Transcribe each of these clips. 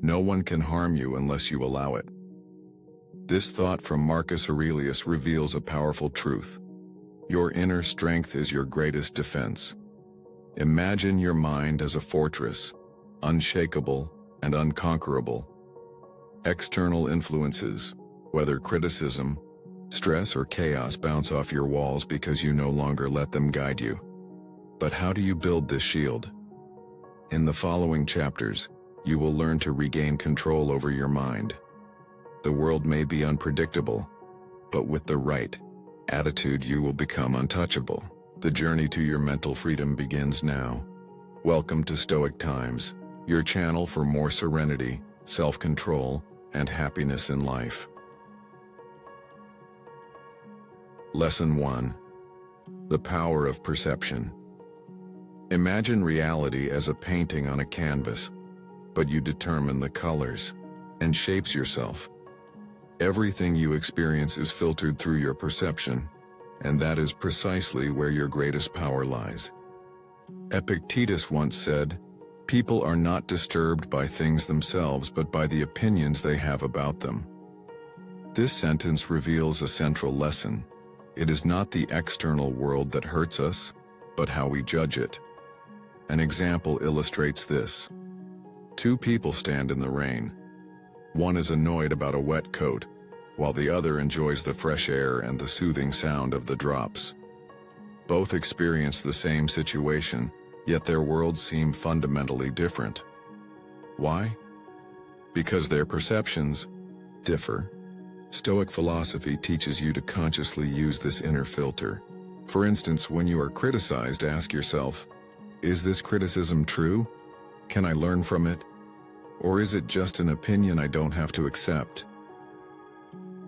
No one can harm you unless you allow it. This thought from Marcus Aurelius reveals a powerful truth. Your inner strength is your greatest defense. Imagine your mind as a fortress, unshakable and unconquerable. External influences, whether criticism, stress, or chaos, bounce off your walls because you no longer let them guide you. But how do you build this shield? In the following chapters, you will learn to regain control over your mind. The world may be unpredictable, but with the right attitude you will become untouchable. The journey to your mental freedom begins now. Welcome to Stoic Times, your channel for more serenity, self-control, and happiness in life. Lesson 1. The power of perception. Imagine reality as a painting on a canvas, but you determine the colors and shapes yourself. Everything you experience is filtered through your perception, and that is precisely where your greatest power lies. Epictetus once said, "People are not disturbed by things themselves, but by the opinions they have about them." This sentence reveals a central lesson. It is not the external world that hurts us, but how we judge it. An example illustrates this. Two people stand in the rain. One is annoyed about a wet coat, while the other enjoys the fresh air and the soothing sound of the drops. Both experience the same situation, yet their worlds seem fundamentally different. Why? Because their perceptions differ. Stoic philosophy teaches you to consciously use this inner filter. For instance, when you are criticized, ask yourself, is this criticism true? Can I learn from it? Or is it just an opinion I don't have to accept?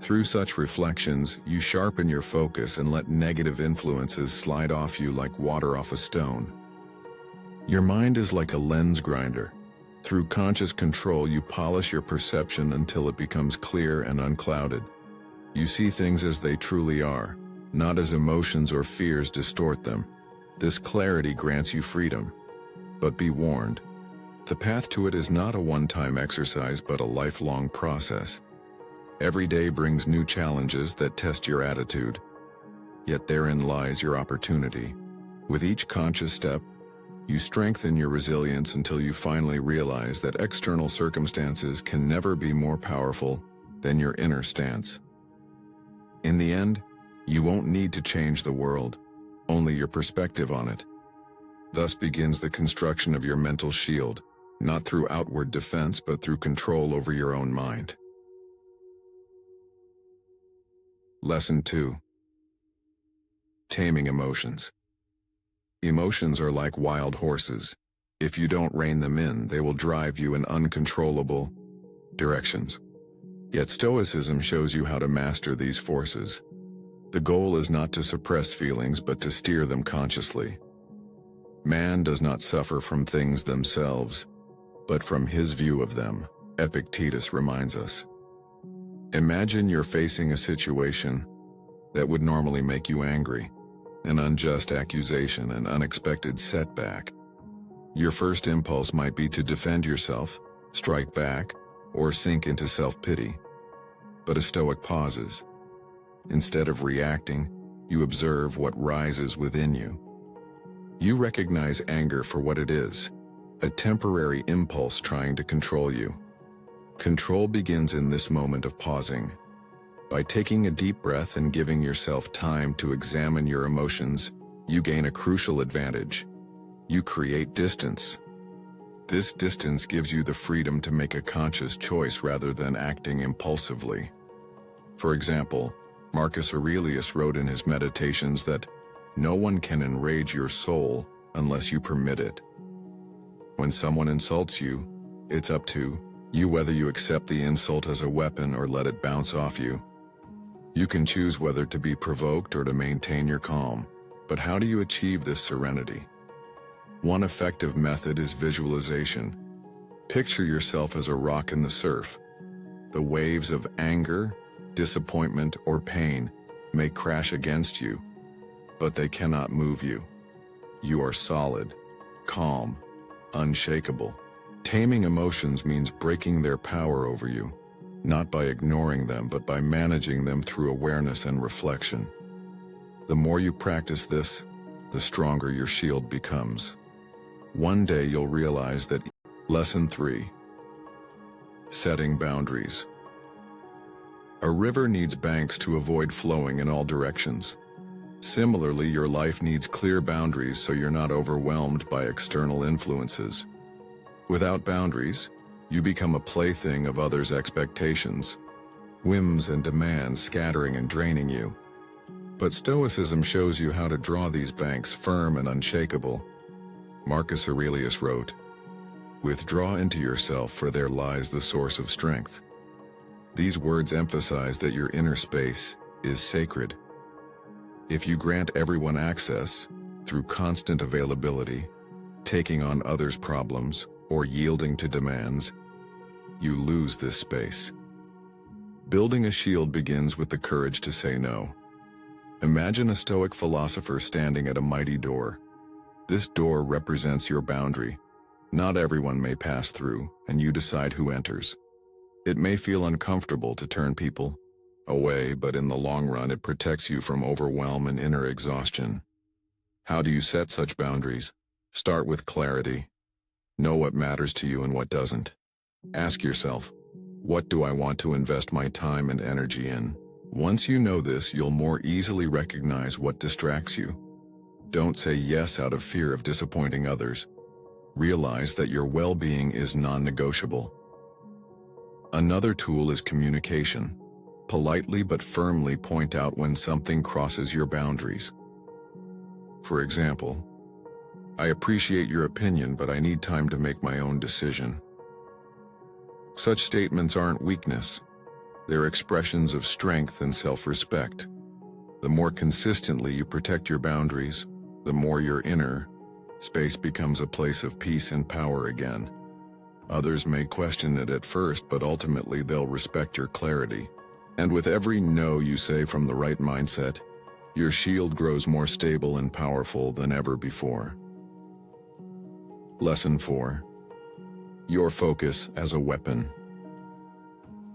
Through such reflections, you sharpen your focus and let negative influences slide off you like water off a stone. Your mind is like a lens grinder. Through conscious control, you polish your perception until it becomes clear and unclouded. You see things as they truly are, not as emotions or fears distort them. This clarity grants you freedom. But be warned, the path to it is not a one-time exercise but a lifelong process. Every day brings new challenges that test your attitude. Yet therein lies your opportunity. With each conscious step, you strengthen your resilience until you finally realize that external circumstances can never be more powerful than your inner stance. In the end, you won't need to change the world, only your perspective on it. Thus begins the construction of your mental shield, not through outward defense but through control over your own mind. Lesson 2. Taming emotions. Emotions are like wild horses. If you don't rein them in, they will drive you in uncontrollable directions. Yet Stoicism shows you how to master these forces. The goal is not to suppress feelings, but to steer them consciously. Man does not suffer from things themselves, but from his view of them, Epictetus reminds us. Imagine you're facing a situation that would normally make you angry, an unjust accusation, an unexpected setback. Your first impulse might be to defend yourself, strike back, or sink into self-pity. But a Stoic pauses. Instead of reacting, you observe what rises within you. You recognize anger for what it is, a temporary impulse trying to control you. Control begins in this moment of pausing. By taking a deep breath and giving yourself time to examine your emotions, you gain a crucial advantage. You create distance. This distance gives you the freedom to make a conscious choice rather than acting impulsively. For example, Marcus Aurelius wrote in his Meditations that no one can enrage your soul unless you permit it. When someone insults you, it's up to you whether you accept the insult as a weapon or let it bounce off you. You can choose whether to be provoked or to maintain your calm. But how do you achieve this serenity? One effective method is visualization. Picture yourself as a rock in the surf. The waves of anger, disappointment, or pain may crash against you, but they cannot move you. You are solid, calm, unshakable. Taming emotions means breaking their power over you, not by ignoring them, but by managing them through awareness and reflection. The more you practice this, the stronger your shield becomes. One day you'll realize that. Lesson 3. Setting boundaries. A river needs banks to avoid flowing in all directions. Similarly, your life needs clear boundaries so you're not overwhelmed by external influences. Without boundaries, you become a plaything of others' expectations, whims and demands scattering and draining you. But Stoicism shows you how to draw these banks firm and unshakable. Marcus Aurelius wrote, "Withdraw into yourself, for there lies the source of strength." These words emphasize that your inner space is sacred. If you grant everyone access, through constant availability, taking on others' problems, or yielding to demands, you lose this space. Building a shield begins with the courage to say no. Imagine a Stoic philosopher standing at a mighty door. This door represents your boundary. Not everyone may pass through, and you decide who enters. It may feel uncomfortable to turn people away, but in the long run it protects you from overwhelm and inner exhaustion. How do you set such boundaries? Start with clarity. Know what matters to you and what doesn't. Ask yourself, what do I want to invest my time and energy in? Once you know this, you'll more easily recognize what distracts you. Don't say yes out of fear of disappointing others. Realize that your well-being is non-negotiable. Another tool is communication. Politely but firmly point out when something crosses your boundaries. For example, "I appreciate your opinion, but I need time to make my own decision." Such statements aren't weakness. They're expressions of strength and self-respect. The more consistently you protect your boundaries, the more your inner space becomes a place of peace and power again. Others may question it at first, but ultimately they'll respect your clarity. And with every no you say from the right mindset, your shield grows more stable and powerful than ever before. Lesson 4. Your focus as a weapon.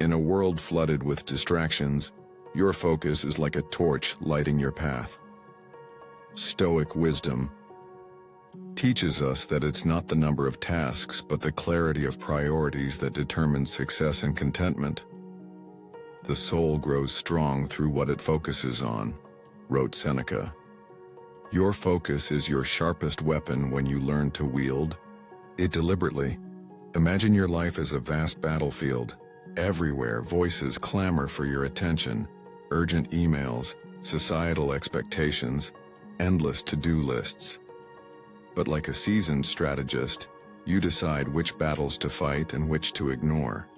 In a world flooded with distractions, your focus is like a torch lighting your path. Stoic wisdom teaches us that it's not the number of tasks but the clarity of priorities that determines success and contentment. "The soul grows strong through what it focuses on," wrote Seneca. Your focus is your sharpest weapon when you learn to wield it deliberately. Imagine your life as a vast battlefield. Everywhere, voices clamor for your attention, urgent emails, societal expectations, endless to-do lists. But like a seasoned strategist, you decide which battles to fight and which to ignore.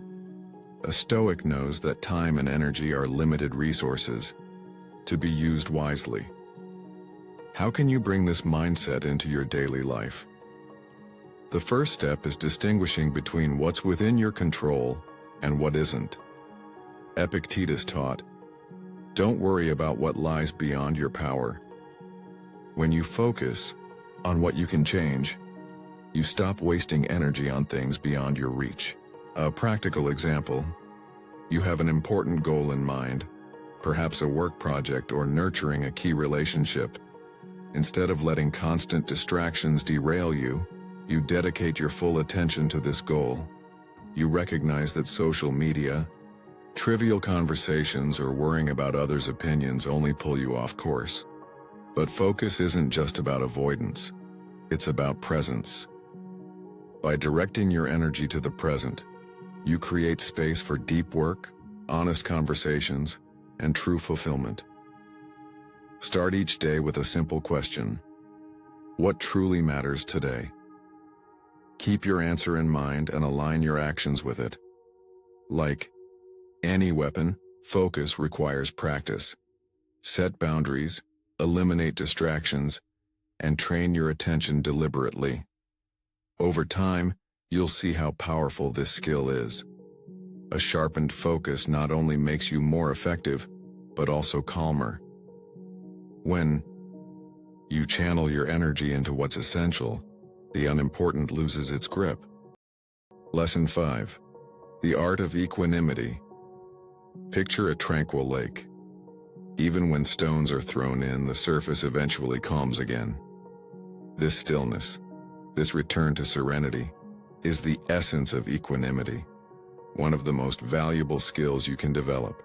A Stoic knows that time and energy are limited resources, to be used wisely. How can you bring this mindset into your daily life? The first step is distinguishing between what's within your control and what isn't. Epictetus taught, "Don't worry about what lies beyond your power." When you focus on what you can change, you stop wasting energy on things beyond your reach. A practical example: you have an important goal in mind, perhaps a work project or nurturing a key relationship. Instead of letting constant distractions derail you, you dedicate your full attention to this goal. You recognize that social media, trivial conversations, or worrying about others' opinions only pull you off course. But focus isn't just about avoidance, it's about presence. By directing your energy to the present, you create space for deep work, honest conversations, and true fulfillment. Start each day with a simple question: what truly matters today? Keep your answer in mind and align your actions with it. Like any weapon, focus requires practice. Set boundaries, eliminate distractions, and train your attention deliberately. Over time, you'll see how powerful this skill is. A sharpened focus not only makes you more effective, but also calmer. When you channel your energy into what's essential, the unimportant loses its grip. Lesson 5. The art of equanimity. Picture a tranquil lake. Even when stones are thrown in, the surface eventually calms again. This stillness, this return to serenity, is the essence of equanimity, one of the most valuable skills you can develop.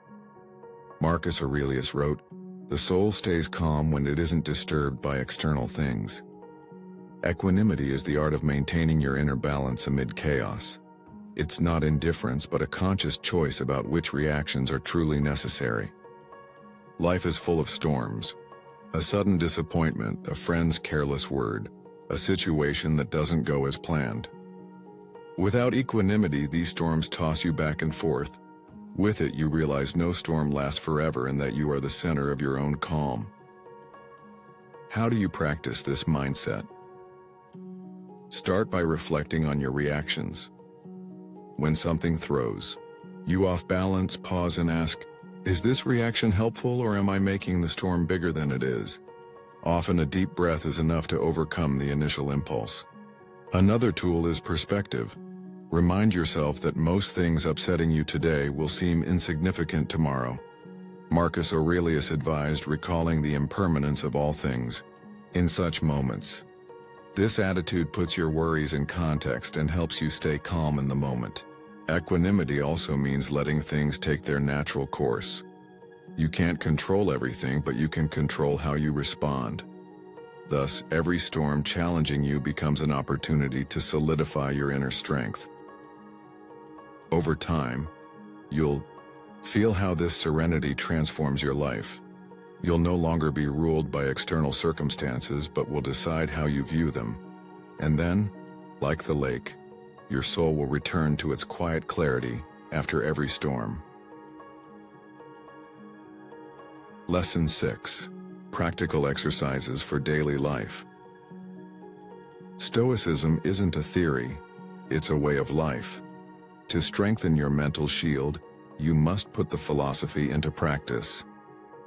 Marcus Aurelius wrote, "The soul stays calm when it isn't disturbed by external things." Equanimity is the art of maintaining your inner balance amid chaos. It's not indifference, but a conscious choice about which reactions are truly necessary. Life is full of storms. A sudden disappointment, a friend's careless word, a situation that doesn't go as planned. Without equanimity, these storms toss you back and forth. With it, you realize no storm lasts forever and that you are the center of your own calm. How do you practice this mindset? Start by reflecting on your reactions. When something throws you off balance, pause and ask, is this reaction helpful, or am I making the storm bigger than it is? Often a deep breath is enough to overcome the initial impulse. Another tool is perspective. Remind yourself that most things upsetting you today will seem insignificant tomorrow. Marcus Aurelius advised recalling the impermanence of all things in such moments. This attitude puts your worries in context and helps you stay calm in the moment. Equanimity also means letting things take their natural course. You can't control everything, but you can control how you respond. Thus, every storm challenging you becomes an opportunity to solidify your inner strength. Over time, you'll feel how this serenity transforms your life. You'll no longer be ruled by external circumstances, but will decide how you view them. And then, like the lake, your soul will return to its quiet clarity after every storm. Lesson 6. Practical exercises for daily life. Stoicism isn't a theory, it's a way of life. To strengthen your mental shield, you must put the philosophy into practice.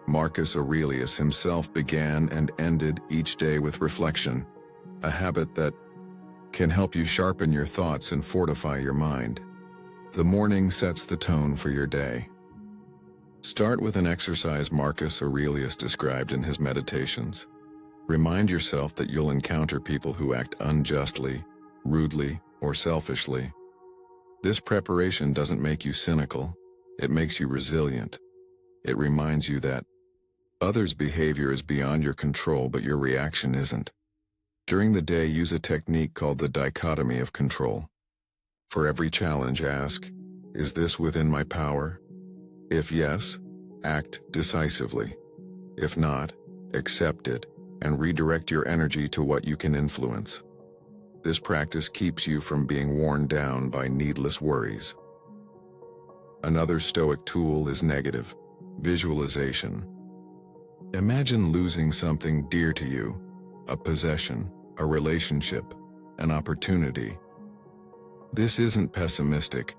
Marcus Aurelius himself began and ended each day with reflection, a habit that can help you sharpen your thoughts and fortify your mind. The morning sets the tone for your day. Start with an exercise Marcus Aurelius described in his Meditations. Remind yourself that you'll encounter people who act unjustly, rudely, or selfishly. This preparation doesn't make you cynical, it makes you resilient. It reminds you that others' behavior is beyond your control, but your reaction isn't. During the day, use a technique called the dichotomy of control. For every challenge, ask, is this within my power? If yes, act decisively. If not, accept it and redirect your energy to what you can influence. This practice keeps you from being worn down by needless worries. Another Stoic tool is negative visualization. Imagine losing something dear to you, a possession, a relationship, an opportunity. This isn't pessimistic,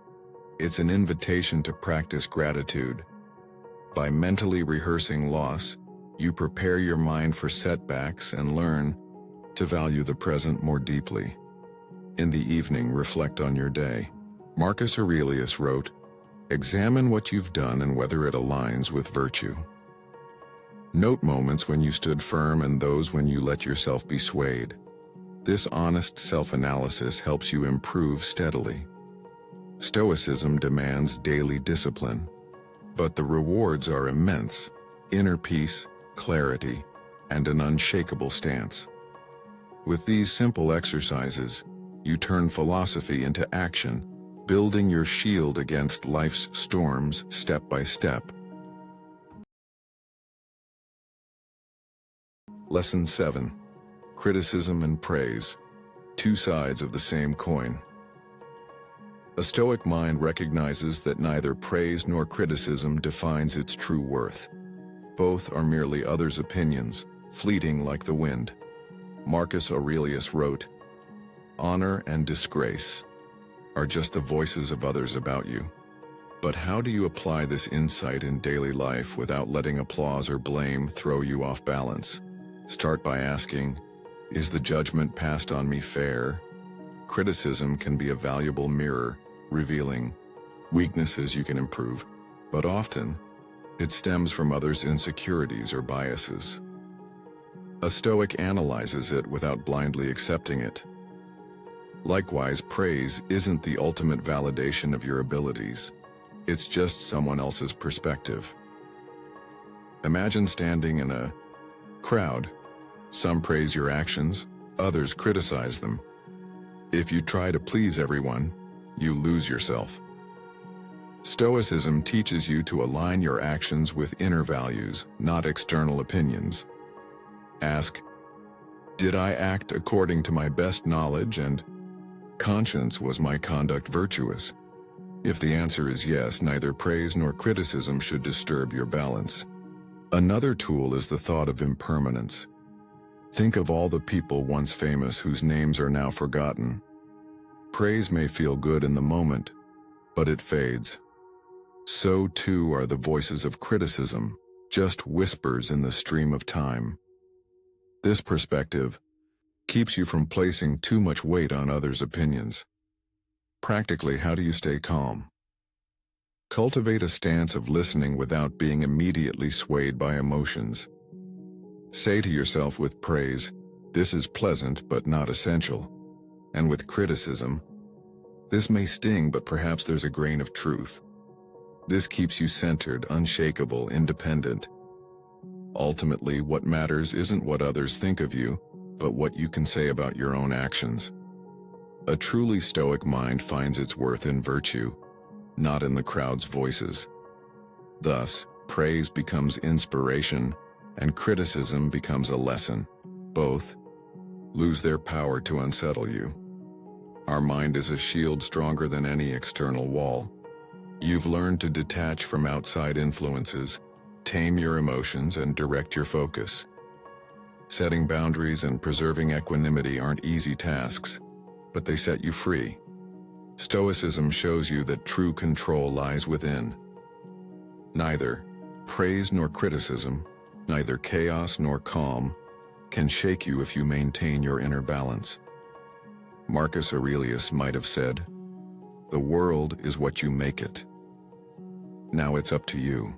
it's an invitation to practice gratitude. By mentally rehearsing loss, you prepare your mind for setbacks and learn to value the present more deeply. In the evening, reflect on your day. Marcus Aurelius wrote, "Examine what you've done and whether it aligns with virtue." Note moments when you stood firm and those when you let yourself be swayed. This honest self-analysis helps you improve steadily. Stoicism demands daily discipline, but the rewards are immense: inner peace, clarity, and an unshakable stance. With these simple exercises, you turn philosophy into action, building your shield against life's storms step by step. Lesson 7. Criticism and praise. Two sides of the same coin. A Stoic mind recognizes that neither praise nor criticism defines its true worth. Both are merely others' opinions, fleeting like the wind. Marcus Aurelius wrote, "Honor and disgrace are just the voices of others about you." But how do you apply this insight in daily life without letting applause or blame throw you off balance? Start by asking, is the judgment passed on me fair, Criticism can be a valuable mirror, revealing weaknesses you can improve, but often, it stems from others' insecurities or biases. A Stoic analyzes it without blindly accepting it. Likewise, praise isn't the ultimate validation of your abilities. It's just someone else's perspective. Imagine standing in a crowd. Some praise your actions, others criticize them. If you try to please everyone, you lose yourself. Stoicism teaches you to align your actions with inner values, not external opinions. Ask, did I act according to my best knowledge and conscience? Was my conduct virtuous? If the answer is yes, neither praise nor criticism should disturb your balance. Another tool is the thought of impermanence. Think of all the people once famous whose names are now forgotten. Praise may feel good in the moment, but it fades. So too are the voices of criticism, just whispers in the stream of time. This perspective keeps you from placing too much weight on others' opinions. Practically, how do you stay calm? Cultivate a stance of listening without being immediately swayed by emotions. Say to yourself with praise, this is pleasant but not essential. And with criticism, this may sting but perhaps there's a grain of truth. This keeps you centered, unshakable, independent. Ultimately, what matters isn't what others think of you, but what you can say about your own actions. A truly Stoic mind finds its worth in virtue, not in the crowd's voices. Thus, praise becomes inspiration, and criticism becomes a lesson. Both lose their power to unsettle you. Our mind is a shield stronger than any external wall. You've learned to detach from outside influences, tame your emotions, and direct your focus. Setting boundaries and preserving equanimity aren't easy tasks, but they set you free. Stoicism shows you that true control lies within. Neither praise nor criticism, neither chaos nor calm, can shake you if you maintain your inner balance. Marcus Aurelius might have said, "The world is what you make it." Now it's up to you.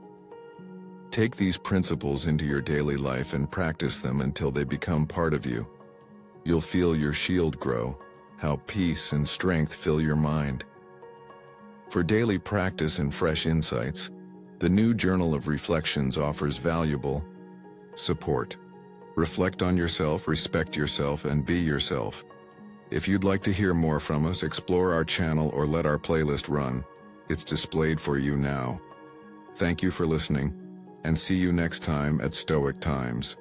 Take these principles into your daily life and practice them until they become part of you. You'll feel your shield grow, how peace and strength fill your mind. For daily practice and fresh insights, the new Journal of Reflections offers valuable support. Reflect on yourself, respect yourself, and be yourself. If you'd like to hear more from us, explore our channel or let our playlist run. It's displayed for you now. Thank you for listening, and see you next time at Stoic Times.